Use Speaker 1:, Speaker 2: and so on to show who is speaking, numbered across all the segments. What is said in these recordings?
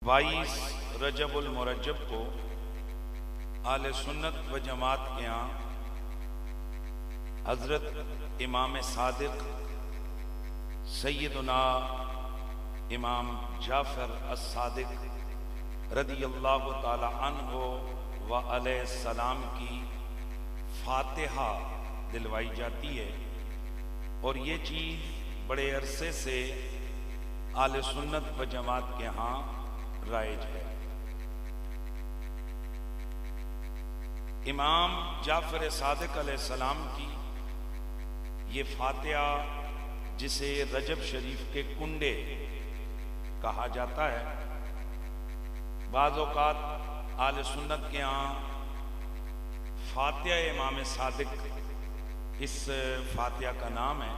Speaker 1: 22 रजबुल मुरज्जब को आले सुन्नत व जमात के यहाँ हजरत इमाम सादिक सैयदना इमाम जाफर अस-सादिक रदियल्लाहु ताला अन्हु व अलैहिस्सलाम की फातिहा दिलवाई जाती है। और ये चीज़ बड़े अरसे से आले सुन्नत व जमात के यहाँ राइज है। इमाम जाफर सादिक अलैहिस्सलाम की ये फातिहा, जिसे रजब शरीफ के कुंडे कहा जाता है, बाज़ औक़ात आले सुन्नत के यहाँ फातिहा इमाम सादिक इस फातिहा का नाम है।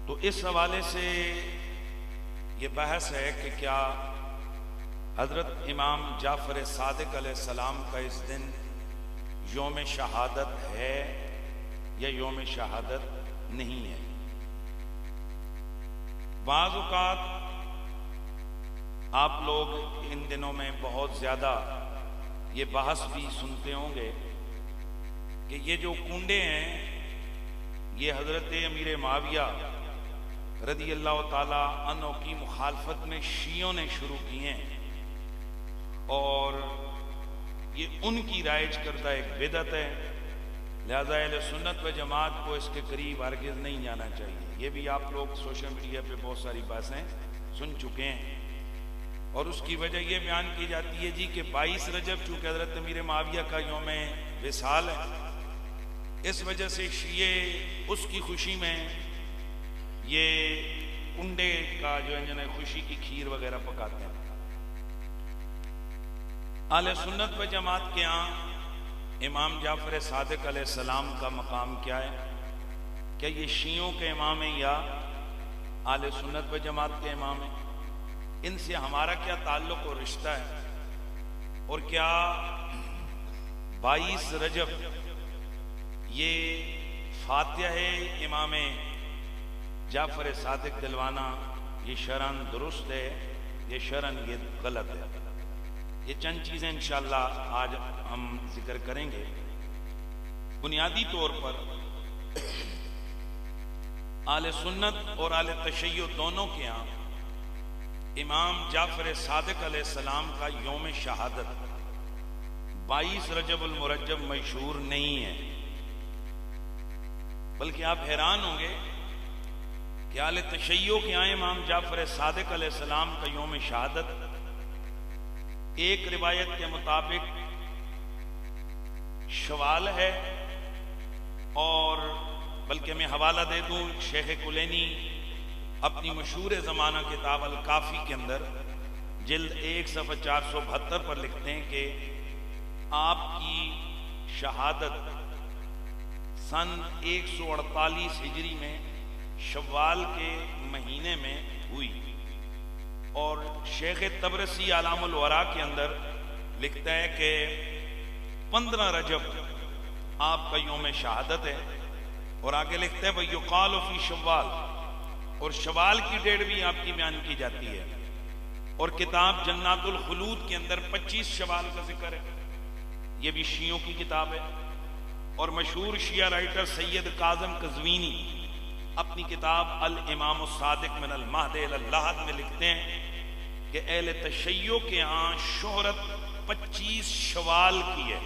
Speaker 1: तो इस हवाले से ये बहस है कि क्या हजरत इमाम जाफर सादिक अलैहिस्सलाम का इस दिन योम शहादत है या योम शहादत नहीं है। बाज़ औक़ात आप लोग इन दिनों में बहुत ज़्यादा ये बहस भी सुनते होंगे कि ये जो कुंडे हैं ये हजरत अमीर माविया रदी अल्लाह ताला अन्हु की मुखालफत में शियों ने शुरू किए हैं और ये उनकी राइज करता एक बिदअत है। लिहाजा अहले सुन्नत व जमात को इसके करीब हरगिज़ नहीं जाना चाहिए। ये भी आप लोग सोशल मीडिया पे बहुत सारी बातें सुन चुके हैं और उसकी वजह ये बयान की जाती है जी कि 22 रजब चूँकि हजरत अमीर माविया का यौम विसाल है, इस वजह से शिये उसकी खुशी में ये कुंडे का जो है खुशी की खीर वगैरह पकाते हैं। आले सुन्नत व जमात के यहाँ इमाम जाफर सादिक अलैहिस्सलाम का मकाम क्या है? क्या ये शियों के इमाम है या आले सुन्नत व जमात के इमाम है? इनसे हमारा क्या ताल्लुक और रिश्ता है? और क्या 22 रजब ये फातिहा है इमाम जाफर सादिक दिलवाना, ये शरन दुरुस्त है, ये शरन ये गलत है? ये चंद चीज़ें इंशाअल्लाह आज हम जिक्र करेंगे। बुनियादी तौर पर आले सुन्नत और आले तशय्यो दोनों के यहाँ इमाम जाफर सादिक अलैहिस्सलाम का यौम शहादत 22 रजबुल मुरज्जब मशहूर नहीं है। बल्कि आप हैरान होंगे कि आले तशय्यो के यहाँ इमाम जाफर सादिक अलैहिस्सलाम का यौम शहादत एक रिवायत के मुताबिक शवाल है। और बल्कि मैं हवाला दे दूं, शेख कुलैनी अपनी मशहूर ज़माना किताब अल काफ़ी के अंदर जिल्द 1 सफ़ा 472 पर लिखते हैं कि आपकी शहादत सन 148 हिजरी में शव्वाल के महीने में हुई। और शेख तबरसी आलामुल वरा के अंदर लिखता है कि 15 रजब आपका यौम शहादत है। और आगे लिखता है भाई युकाल फी शव्वाल, और शवाल की डेट भी आपकी बयान की जाती है। और किताब जन्नातुल खुलूद के अंदर 25 शवाल का जिक्र है। यह भी शियों की किताब है। और मशहूर शिया राइटर सैयद काज़म कज़वीनी अपनी किताब अल इमाम सादिक मिन अल महद इलल लहद में लिखते हैं कि अहले तशय्यो के यहाँ शोहरत 25 शवाल की है।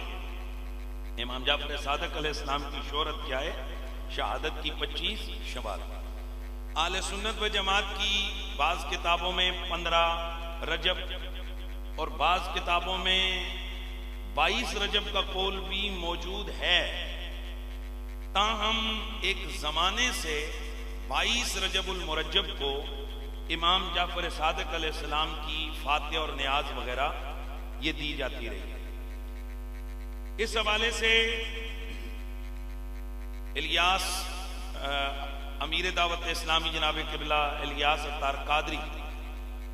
Speaker 1: इमाम जाफर सादिक अलैहिस्सलाम की शोहरत क्या है? शहादत की 25 शवाल। आले सुन्नत व जमात की बाज़ किताबों में 15 रजब और बाज़ किताबों में 22 रजब का कौल भी मौजूद है। ताहम एक ज़माने से 22 रजबुल मुरज्जब को इमाम जाफर सादिक अलैहिस्सलाम की फातिहा और नियाज वगैरह ये दी जाती रही है। इस हवाले से इलियास अमीर दावत इस्लामी जनाब क़िबला इलियास अत्तार कादरी,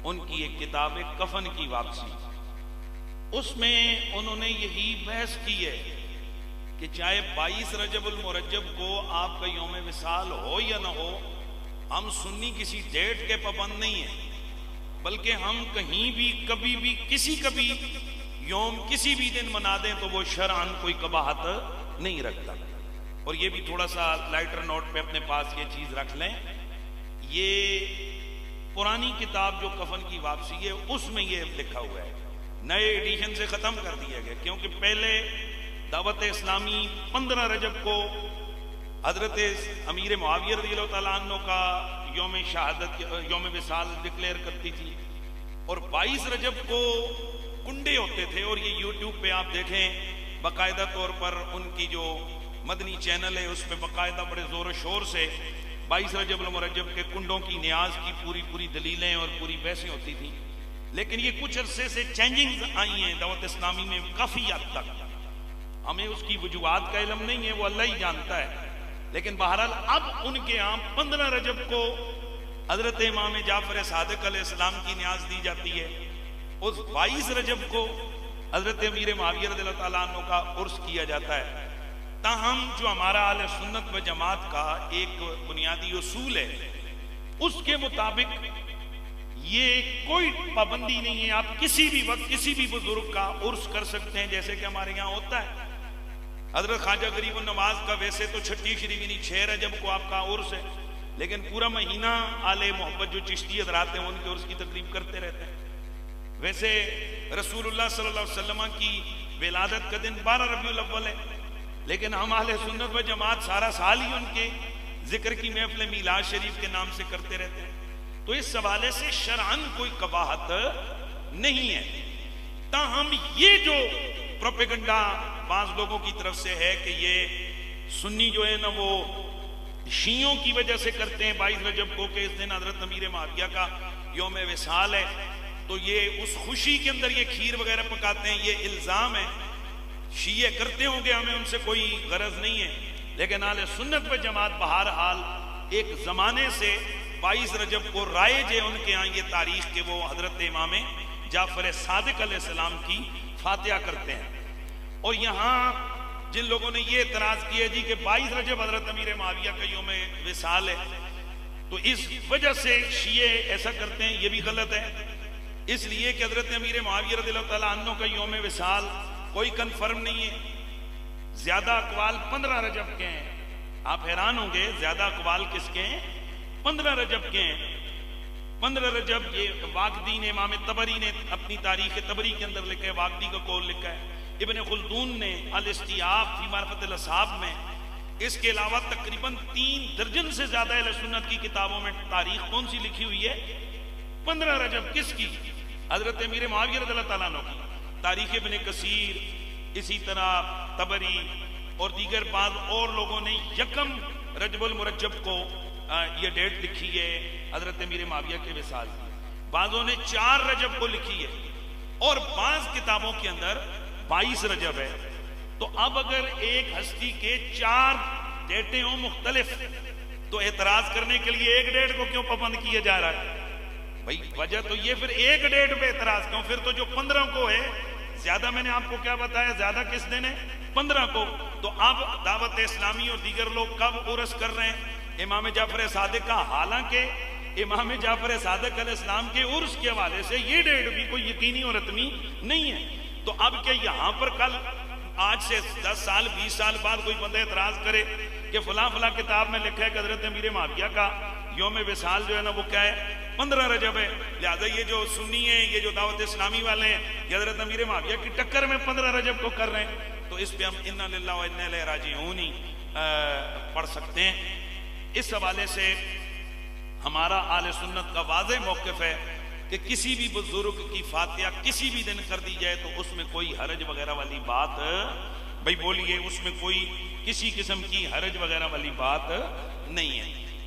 Speaker 1: उनकी एक किताब है कफन की वापसी, उसमें उन्होंने यही बहस की है कि चाहे 22 रजबुल मुरज्जब को आपका यौम विसाल हो या ना हो, हम सुन्नी किसी डेट के पाबंद नहीं है। बल्कि हम कहीं भी कभी भी किसी का भी यौम किसी भी दिन मना दें तो वो शरअन कोई कबाहत नहीं रखता। और ये भी थोड़ा सा लाइटर नोट पे अपने पास ये चीज रख लें, ये पुरानी किताब जो कफन की वापसी है उसमें ये लिखा हुआ है, नए एडिशन से खत्म कर दिया गया, क्योंकि पहले दावत इस्लामी 15 रजब को हजरत अमीर मुआविया रज़ियल्लाहु तआला अन्हु का यौम शहादत यौम विसाल डिक्लेयर करती थी, और 22 रजब को कुंडे होते थे। और ये यूट्यूब पे आप देखें बाकायदा तौर पर उनकी जो मदनी चैनल है उस पर बाकायदा बड़े जोर शोर से 22 रजब मुरज्जब के कुंडों की न्याज की पूरी दलीलें और पूरी बहसें होती थी। लेकिन ये कुछ अरसे से चेंजिंग्स आई हैं दावत इस्लामी में काफी हद तक, हमें उसकी वजूहात का इल्म नहीं है, वो अल्लाह ही जानता है। लेकिन बहरहाल अब उनके यहाँ 15 रजब को हजरत इमाम जाफर सादिक अलैहिस्सलाम की न्याज दी जाती है, उस 22 रजब को हजरत अमीर मुआविया रज़ियल्लाहु तआला अन्हु का उर्स किया जाता है। ताहम जो हमारा अहले सुन्नत व जमात का एक बुनियादी उसूल है उसके मुताबिक ये कोई पाबंदी नहीं है, आप किसी भी वक्त किसी भी बुजुर्ग का उर्स कर सकते हैं, जैसे कि हमारे यहाँ होता है। हजरत ख्वाजा गरीब नवाज का वैसे तो छठी शरीफी 6 रजब को आपका उर्स है, लेकिन पूरा महीना आले मोहब्बत जो चिश्ती हज़रात हैं उनके उर्स की तकरीब करते रहते हैं। वैसे रसूलुल्लाह सल्लल्लाहु अलैहि वसल्लम की विलादत का दिन 12 रबीउल अव्वल है, लेकिन हम अहले सुन्नत व जमात सारा साल ही उनके जिक्र की महफिल मीलाद शरीफ के नाम से करते रहते हैं। तो इस हवाले से शरअन कोई कबाहत नहीं है। ताहम ये जो प्रोपेगेंडा बाज लोगों की तरफ से है कि ये सुन्नी जो है ना वो शियों की वजह से करते हैं 22 रजब को कि इस दिन हजरत अमीर मुआविया का यौम विसाल है, तो ये उस खुशी के अंदर ये खीर वगैरह पकाते हैं, ये इल्जाम है। शिये करते होंगे, हमें उनसे कोई गरज नहीं है, लेकिन आले सुन्नत व जमात बहरहाल एक जमाने से 22 रजब को राइज है उनके यहाँ ये तारीख के वो हजरत इमाम जाफर सादिक अलैहिस्सलाम की फातिहा करते हैं। और यहाँ जिन लोगों ने ये एतराज किया जी कि 22 रजब हजरत अमीर मुआविया का यौम विसाल है, तो इस वजह से शिये ऐसा करते हैं, ये भी गलत है। इसलिए कि हजरत अमीर मुआविया रज़ियल्लाहु तआला अन्हु का यौम विसाल कोई कंफर्म नहीं है, ज्यादा अकवाल 15 रजब के हैं। आप हैरान होंगे ज्यादा अकवाल किसके हैं? 15 रजब के हैं। 15 रजब ये वाकदी ने इमाम तबरी ने अपनी तारीख तबरी के अंदर लिखा है, वाकदी का कौल लिखा है, इब्न खुल्दून ने अल इस्तियाब फी मारिफत असाब में। इसके अलावा तकरीबन 3 दर्जन से ज्यादा अहले सुन्नत की किताबों में तारीख कौन सी लिखी हुई है? 15 रजब। किसकी? हजरत अमीर मुआविया रज़ियल्लाहु तआला अन्हु की। तारीख इब्न कसीर, इसी तरह तबरी और दीगर बाद और लोगों ने यकम रजबुल मुरज्जब को ये डेट लिखी है हजरत अमीर मुआविया के विसाल की, बाज़ों ने 4 रजब को लिखी है, और बाज़ किताबों के अंदर 22 रजब है। तो अब अगर एक हस्ती के 4 डेटें हों मुख्तलिफ, तो एतराज करने के लिए एक डेट को क्यों पाबंद किया जा रहा है? भाई वजह तो ये, फिर एक डेट पे एतराज क्यों? फिर तो जो 15 को है ज्यादा, मैंने आपको क्या बताया, ज्यादा किस दिन है? 15 को। तो अब दावत इस्लामी और दीगर लोग कब उर्स कर रहे हैं? इमाम जाफर सादिक का। हालांकि इमाम जाफर सादिक अलैहिस्सलाम के उर्स के हवाले से ये डेट भी कोई यकीनी और रत्मी नहीं है। तो अब क्या यहाँ पर कल आज से 10 साल 20 साल बाद कोई बंदा एतराज करे कि फला फला किताब में लिखा है कि हजरत अमीर मुआविया का यौम विसाल जो है ना वो क्या है? 15 रजब है। लिहाजा ये जो सुन्नी है, ये जो दावत इस्लामी वाले हैं, ये हजरत अमीर मुआविया की टक्कर में 15 रजब को कर रहे हैं। तो इस पे हम इन्ना लिल्लाहि व इन्ना इलैहि राजिऊन ही पढ़ सकते हैं। इस हवाले से हमारा आले सुन्नत का वाज़ेह मौक़िफ़ है कि किसी भी बुजुर्ग की फातिहा किसी भी दिन कर दी जाए तो उसमें कोई हरज वगैरह वाली बात, भाई बोलिए, उसमें कोई किसी किस्म की हरज वगैरह वाली बात नहीं है।